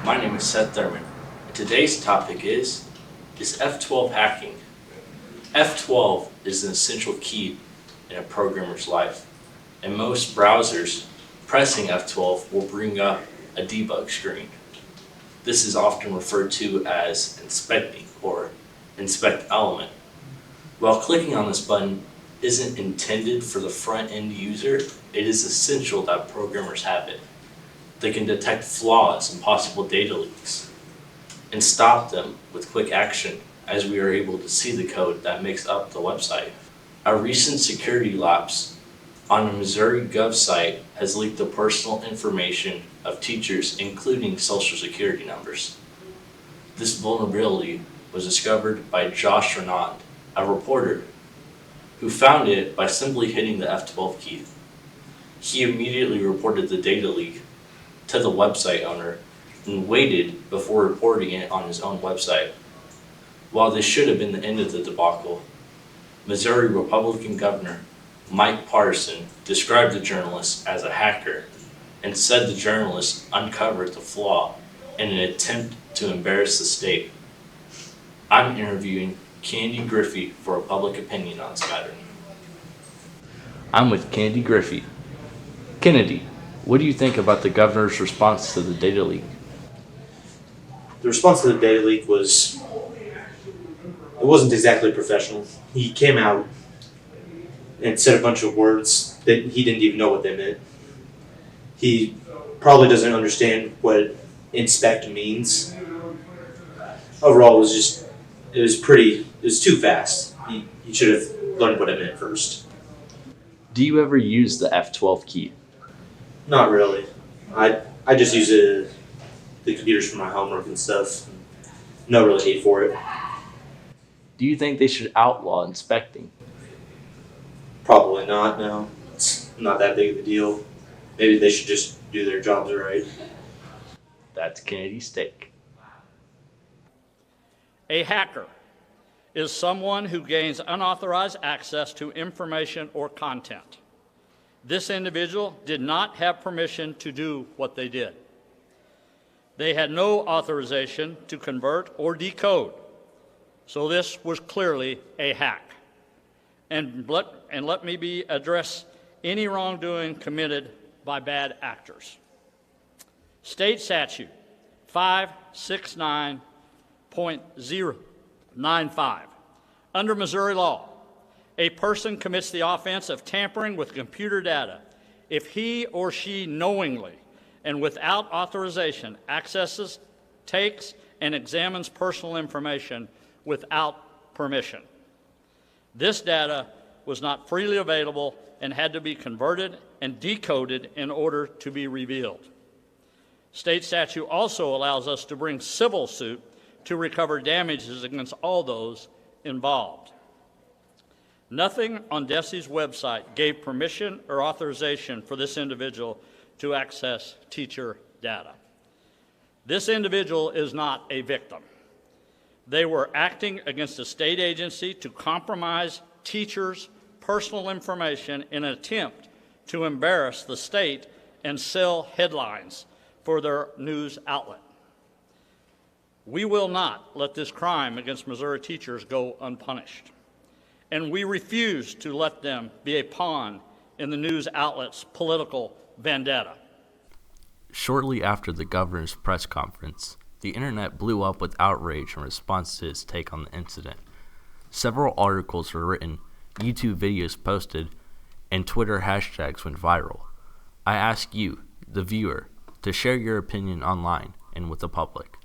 My name is Seth Thurman. Today's topic is F12 hacking? F12 is an essential key in a programmer's life. In most browsers, pressing F12 will bring up a debug screen. This is often referred to as inspecting or inspect element. While clicking on this button isn't intended for the front-end user, it is essential that programmers have it. They can detect flaws and possible data leaks and stop them with quick action, as we are able to see the code that makes up the website. A recent security lapse on a Missouri Gov site has leaked the personal information of teachers, including social security numbers. This vulnerability was discovered by Josh Renand, a reporter, who found it by simply hitting the F12 key. He immediately reported the data leak to the website owner and waited before reporting it on his own website. While this should have been the end of the debacle, Missouri Republican Governor Mike Parson described the journalist as a hacker and said the journalist uncovered the flaw in an attempt to embarrass the state. I'm interviewing Candy Griffey for a public opinion on this matter. I'm with Candy Griffey. Kennedy, what do you think about the governor's response to the data leak? The response to the data leak wasn't exactly professional. He came out and said a bunch of words that he didn't even know what they meant. He probably doesn't understand what inspect means. Overall, it was too fast. He should have learned what it meant first. Do you ever use the F12 key? Not really. I just use the computers for my homework and stuff. No real need for it. Do you think they should outlaw inspecting? Probably not, no. It's not that big of a deal. Maybe they should just do their jobs right. That's Kennedy's take. A hacker is someone who gains unauthorized access to information or content. This individual did not have permission to do what they did. They had no authorization to convert or decode, so this was clearly a hack. And let me address any wrongdoing committed by bad actors. State Statute 569.095. Under Missouri law, a person commits the offense of tampering with computer data if he or she knowingly and without authorization accesses, takes, and examines personal information without permission. This data was not freely available and had to be converted and decoded in order to be revealed. State statute also allows us to bring civil suit to recover damages against all those involved. Nothing on DESE's website gave permission or authorization for this individual to access teacher data. This individual is not a victim. They were acting against a state agency to compromise teachers' personal information in an attempt to embarrass the state and sell headlines for their news outlet. We will not let this crime against Missouri teachers go unpunished, and we refuse to let them be a pawn in the news outlet's political vendetta. Shortly after the governor's press conference, the internet blew up with outrage in response to his take on the incident. Several articles were written, YouTube videos posted, and Twitter hashtags went viral. I ask you, the viewer, to share your opinion online and with the public.